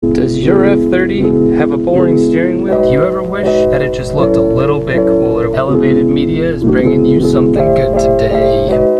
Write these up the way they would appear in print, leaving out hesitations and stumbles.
Does your F30 have a boring steering wheel? Do you ever wish that it just looked a little bit cooler? Elevated Media is bringing you something good today.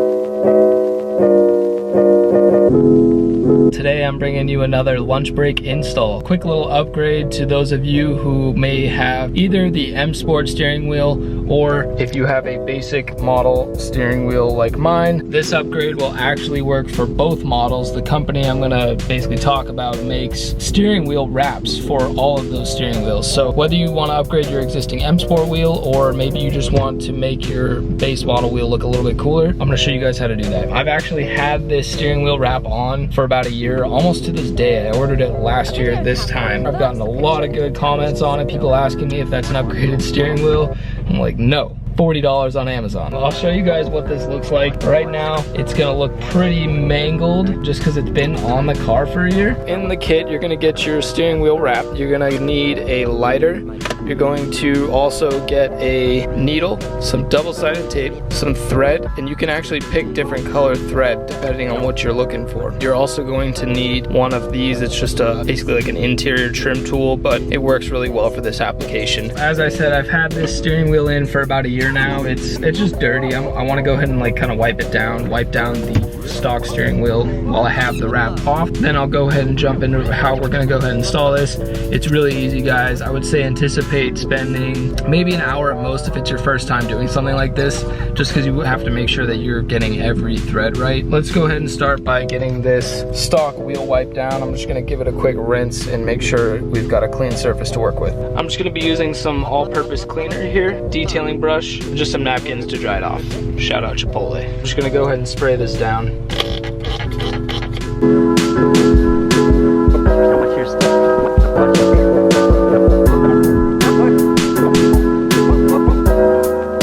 Today I'm bringing you another lunch break install. Quick little upgrade to those of you who may have either the M Sport steering wheel or if you have a basic model steering wheel like mine. This upgrade will actually work for both models. The company I'm gonna basically talk about makes steering wheel wraps for all of those steering wheels. So whether you want to upgrade your existing M Sport wheel or maybe you just want to make your base model wheel look a little bit cooler, I'm gonna show you guys how to do that. I've actually had this steering wheel wrap on for about a year, almost to this day. I ordered it last year this time. I've gotten a lot of good comments on it, people asking me if that's an upgraded steering wheel. I'm like, no. $40 on Amazon. I'll show you guys what this looks like. Right now, it's gonna look pretty mangled just because it's been on the car for a year. In the kit, you're gonna get your steering wheel wrap. You're gonna need a lighter. You're going to also get a needle, some double-sided tape, some thread, and you can actually pick different color thread depending on what you're looking for. You're also going to need one of these. It's just basically like an interior trim tool, but it works really well for this application. As I said, I've had this steering wheel in for about a year now. It's just dirty. I want to go ahead and like kind of wipe down the stock steering wheel while I have the wrap off. Then I'll go ahead and jump into how we're going to go ahead and install this. It's really easy, guys. I would say anticipate spending maybe an hour at most if it's your first time doing something like this, just because you have to make sure that you're getting every thread right. Let's go ahead and start by getting this stock wheel wiped down. I'm just going to give it a quick rinse and make sure we've got a clean surface to work with. I'm just going to be using some all-purpose cleaner here, detailing brush, just some napkins to dry it off. Shout out Chipotle. I'm just going to go ahead and spray this down.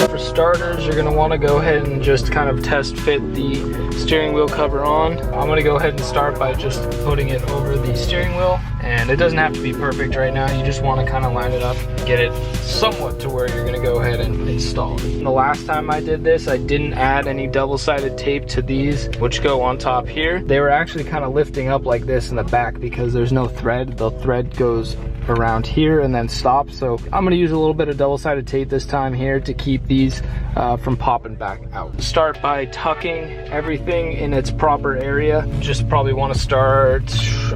For starters, you're going to want to go ahead and just kind of test fit the steering wheel cover on. I'm going to go ahead and start by just putting it over the steering wheel, and it doesn't have to be perfect right now. You just want to kind of line it up, get it somewhat to where you're going to go ahead and install it. The last time I did this, I didn't add any double-sided tape to these, which go on top here. They were actually kind of lifting up like this in the back because there's no thread. The thread goes around here and then stops. So I'm going to use a little bit of double-sided tape this time here to keep these from popping back out. Start by tucking everything in its proper area. Just probably want to start,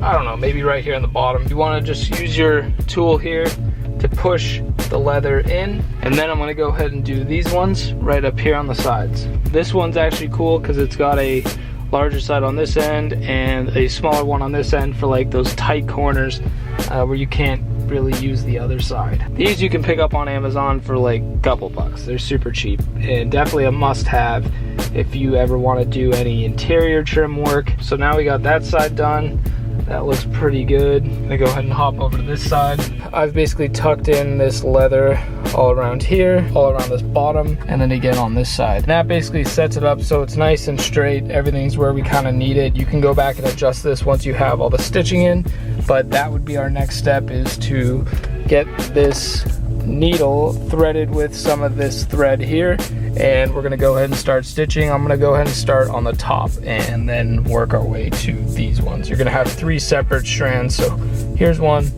I don't know, maybe right here on the bottom. You want to just use your tool here to push the leather in, and then I'm going to go ahead and do these ones right up here on the sides. This one's actually cool because it's got a larger side on this end and a smaller one on this end for like those tight corners where you can't really use the other side. These you can pick up on Amazon for like a couple bucks. They're super cheap and definitely a must-have if you ever want to do any interior trim work. So now we got that side done. That looks pretty good. I'm gonna go ahead and hop over to this side. I've basically tucked in this leather all around here, all around this bottom, and then again on this side. And that basically sets it up so it's nice and straight. Everything's where we kind of need it. You can go back and adjust this once you have all the stitching in, but that would be our next step, is to get this needle threaded with some of this thread here, and we're gonna go ahead and start stitching. I'm gonna go ahead and start on the top and then work our way to these ones. You're gonna have 3 separate strands, so here's 1,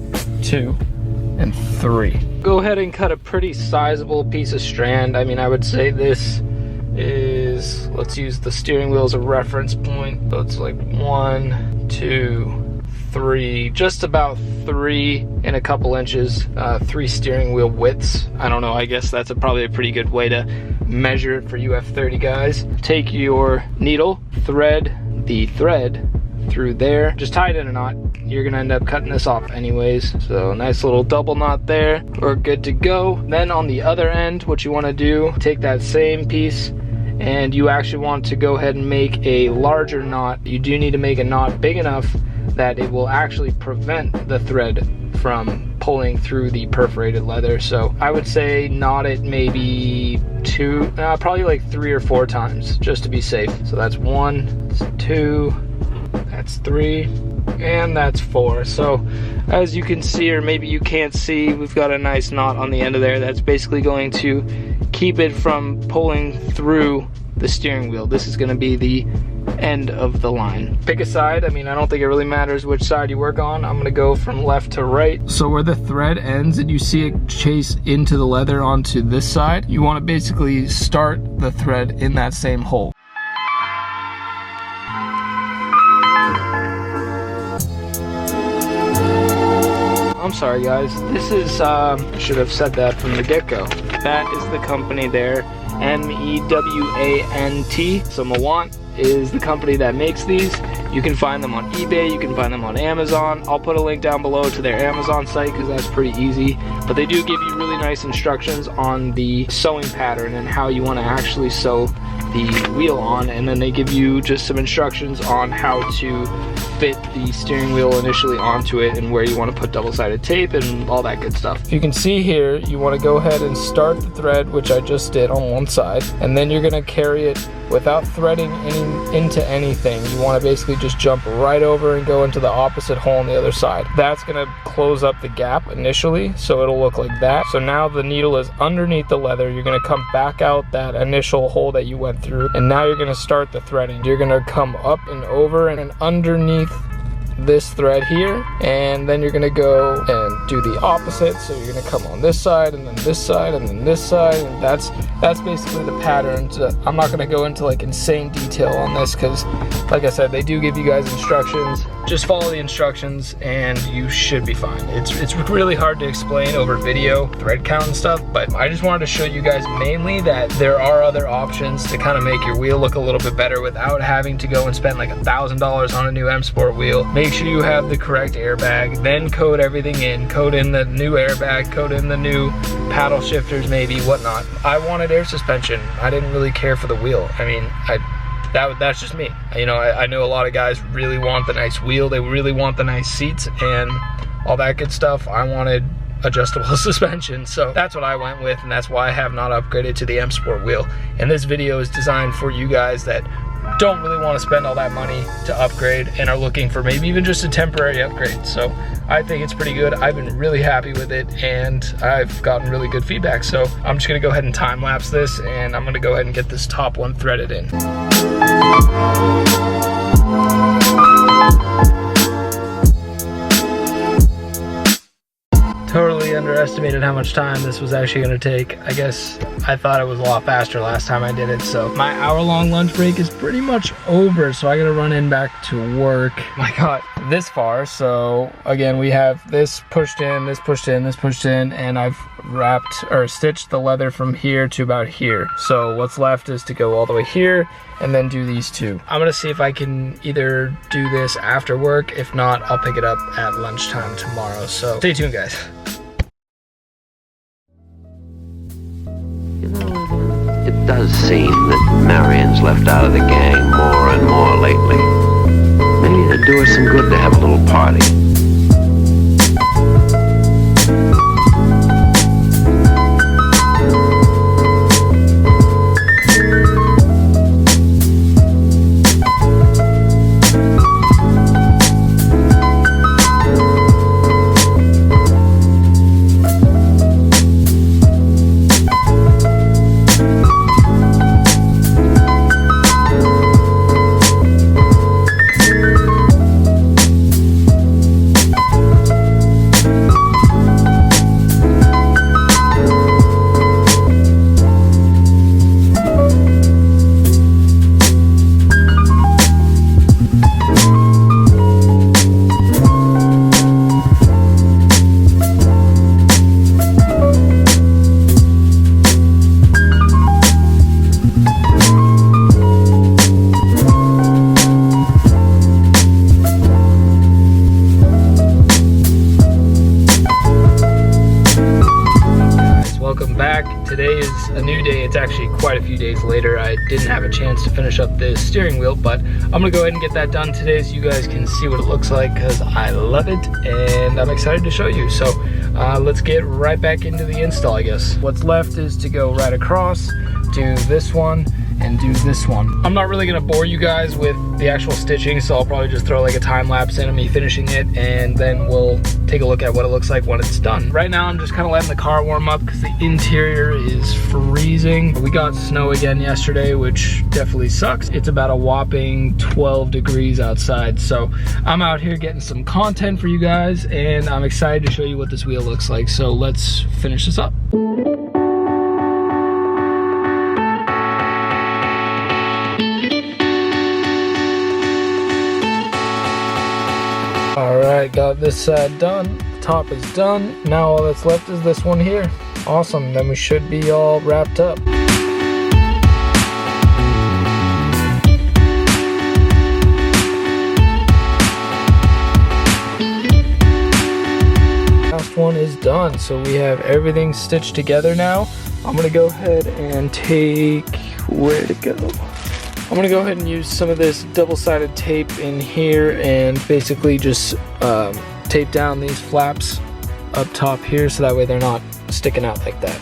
2, and 3. Go ahead and cut a pretty sizable piece of strand. I mean, I would say this is, let's use the steering wheel as a reference point, so it's like 1, 2, 3, just about 3 and a couple inches, 3 steering wheel widths. I don't know, I guess that's probably a pretty good way to measure it for you F30 guys. Take your needle, thread the thread through there, just tie it in a knot. You're gonna end up cutting this off anyways, so nice little double knot there. We're good to go. Then on the other end, what you want to do, take that same piece and you actually want to go ahead and make a larger knot. You do need to make a knot big enough that it will actually prevent the thread from pulling through the perforated leather. So I would say knot it maybe probably like 3 or 4 times just to be safe. So that's 1, that's 2, that's 3, and that's 4. So as you can see, or maybe you can't see, we've got a nice knot on the end of there that's basically going to keep it from pulling through the steering wheel. This is going to be the end of the line. Pick a side. I mean, I don't think it really matters which side you work on. I'm gonna go from left to right. So where the thread ends and you see it chase into the leather onto this side, you want to basically start the thread in that same hole. I'm sorry guys, this is, I should have said that from the get-go. That is the company there, M-E-W-A-N-T. So Mewant is the company that makes these. You can find them on eBay, you can find them on Amazon. I'll put a link down below to their Amazon site because that's pretty easy. But they do give you really nice instructions on the sewing pattern and how you want to actually sew the wheel on, and then they give you just some instructions on how to fit the steering wheel initially onto it and where you want to put double-sided tape and all that good stuff. You can see here, you want to go ahead and start the thread, which I just did on one side, and then you're going to carry it without threading into anything. You want to basically just jump right over and go into the opposite hole on the other side. That's going to close up the gap initially, so it'll look like that. So now the needle is underneath the leather. You're going to come back out that initial hole that you went through, and now you're going to start the threading. You're going to come up and over and underneath this thread here, and then you're going to go and do the opposite. So you're going to come on this side and then this side and then this side, and that's basically the pattern. I'm not going to go into like insane detail on this because like I said, they do give you guys instructions. Just follow the instructions and you should be fine. It's really hard to explain over video, thread count and stuff, but I just wanted to show you guys mainly that there are other options to kind of make your wheel look a little bit better without having to go and spend like $1,000 on a new M Sport wheel. Make sure you have the correct airbag, then code everything in, code in the new airbag, code in the new paddle shifters, maybe, whatnot. I wanted air suspension. I didn't really care for the wheel. I mean, that's just me. You know, I know a lot of guys really want the nice wheel, they really want the nice seats and all that good stuff. I wanted adjustable suspension, so that's what I went with, and that's why I have not upgraded to the M Sport wheel. And this video is designed for you guys that don't really want to spend all that money to upgrade and are looking for maybe even just a temporary upgrade. So I think it's pretty good. I've been really happy with it and I've gotten really good feedback. So I'm just gonna go ahead and time lapse this, and I'm gonna go ahead and get this top one threaded in. Totally underestimated how much time this was actually going to take. I guess I thought it was a lot faster last time I did it. So my hour-long lunch break is pretty much over, so I gotta run in back to work. I got this far, so again we have this pushed in, this pushed in, this pushed in, and I've wrapped or stitched the leather from here to about here. So what's left is to go all the way here and then do these two. I'm gonna see if I can either do this after work. If not, I'll pick it up at lunchtime tomorrow. So stay tuned, guys. You know, it does seem that Marion's left out of the gang more and more lately. Maybe it'd do her some good to have a little party. Today is a new day. It's actually quite a few days later. I didn't have a chance to finish up this steering wheel, but I'm gonna go ahead and get that done today so you guys can see what it looks like, because I love it and I'm excited to show you. So let's get right back into the install, I guess. What's left is to go right across, do this one, and do this one. I'm not really gonna bore you guys with the actual stitching, so I'll probably just throw like a time lapse in of me finishing it, and then we'll take a look at what it looks like when it's done. Right now I'm just kind of letting the car warm up because the interior is freezing. We got snow again yesterday, which definitely sucks. It's about a whopping 12 degrees outside, so I'm out here getting some content for you guys, and I'm excited to show you what this wheel looks like. So let's finish this up. All right, got this side done. The top is done. Now all that's left is this one here. Awesome, then we should be all wrapped up. Last one is done, so we have everything stitched together now. I'm gonna go ahead and take, where to go? I'm gonna go ahead and use some of this double-sided tape in here and basically just tape down these flaps up top here so that way they're not sticking out like that.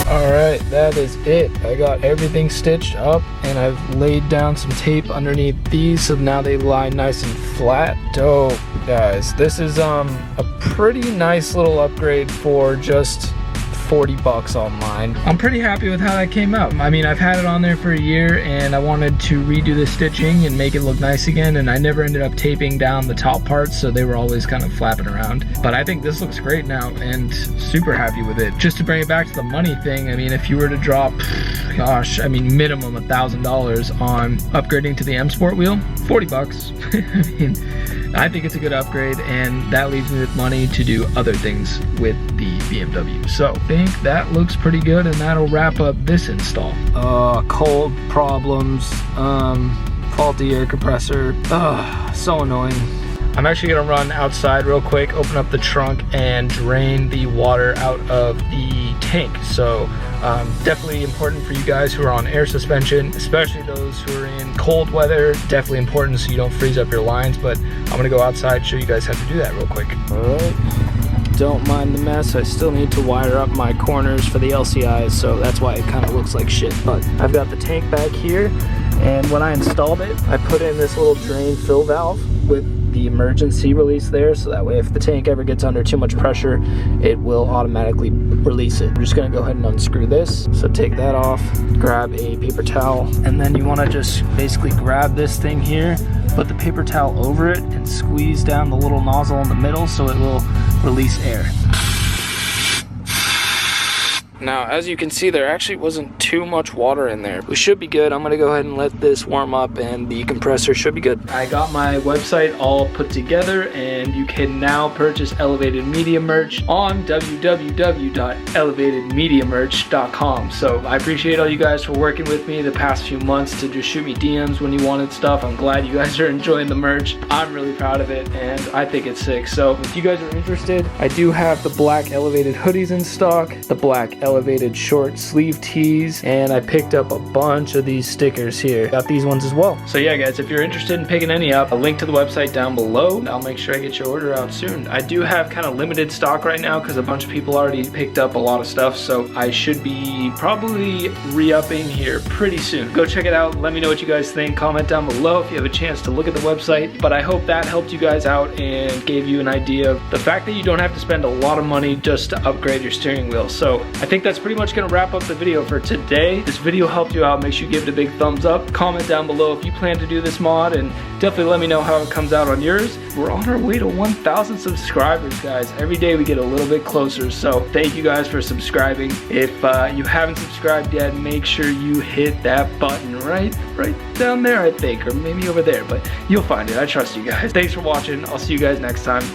Alright, that is it. I got everything stitched up and I've laid down some tape underneath these so now they lie nice and flat. Dope, guys. This is a pretty nice little upgrade for just 40 bucks online. I'm pretty happy with how that came out. I mean, I've had it on there for a year and I wanted to redo the stitching and make it look nice again, and I never ended up taping down the top parts, so they were always kind of flapping around. But I think this looks great now and super happy with it. Just to bring it back to the money thing, I mean, if you were to drop, gosh, I mean, minimum $1,000 on upgrading to the M Sport wheel, 40 bucks. I mean, I think it's a good upgrade, and that leaves me with money to do other things with the BMW. So I think that looks pretty good, and that'll wrap up this install. Cold problems, faulty air compressor, so annoying. I'm actually gonna run outside real quick, open up the trunk and drain the water out of the tank. So definitely important for you guys who are on air suspension, especially those who are in cold weather. Definitely important so you don't freeze up your lines, but I'm gonna go outside and show you guys how to do that real quick. All right, don't mind the mess. I still need to wire up my corners for the LCIs, so that's why it kind of looks like shit. But I've got the tank back here, and when I installed it, I put in this little drain fill valve with the emergency release there, so that way if the tank ever gets under too much pressure, it will automatically release it. I'm just gonna go ahead and unscrew this. So take that off, grab a paper towel, and then you wanna just basically grab this thing here, put the paper towel over it, and squeeze down the little nozzle in the middle so it will release air. Now, as you can see, there actually wasn't too much water in there. We should be good. I'm gonna go ahead and let this warm up and the compressor should be good. I got my website all put together, and you can now purchase Elevated Media merch on www.elevatedmediamerch.com. So I appreciate all you guys for working with me the past few months to just shoot me DMs when you wanted stuff. I'm glad you guys are enjoying the merch. I'm really proud of it, and I think it's sick. So if you guys are interested, I do have the black Elevated hoodies in stock, the black Elevated short sleeve tees, and I picked up a bunch of these stickers here. Got these ones as well. So yeah, guys, if you're interested in picking any up, a link to the website down below. I'll make sure I get your order out soon. I do have kind of limited stock right now because a bunch of people already picked up a lot of stuff, so I should be probably re-upping here pretty soon. Go check it out. Let me know what you guys think. Comment down below if you have a chance to look at the website. But I hope that helped you guys out and gave you an idea of the fact that you don't have to spend a lot of money just to upgrade your steering wheel. So I think that's pretty much gonna wrap up the video for today. If this video helped you out, make sure you give it a big thumbs up. Comment down below if you plan to do this mod, and definitely let me know how it comes out on yours. We're on our way to 1,000 subscribers, guys. Every day we get a little bit closer, so thank you guys for subscribing. If you haven't subscribed yet, make sure you hit that button right down there, I think, or maybe over there, but you'll find it. I trust you guys. Thanks for watching. I'll see you guys next time.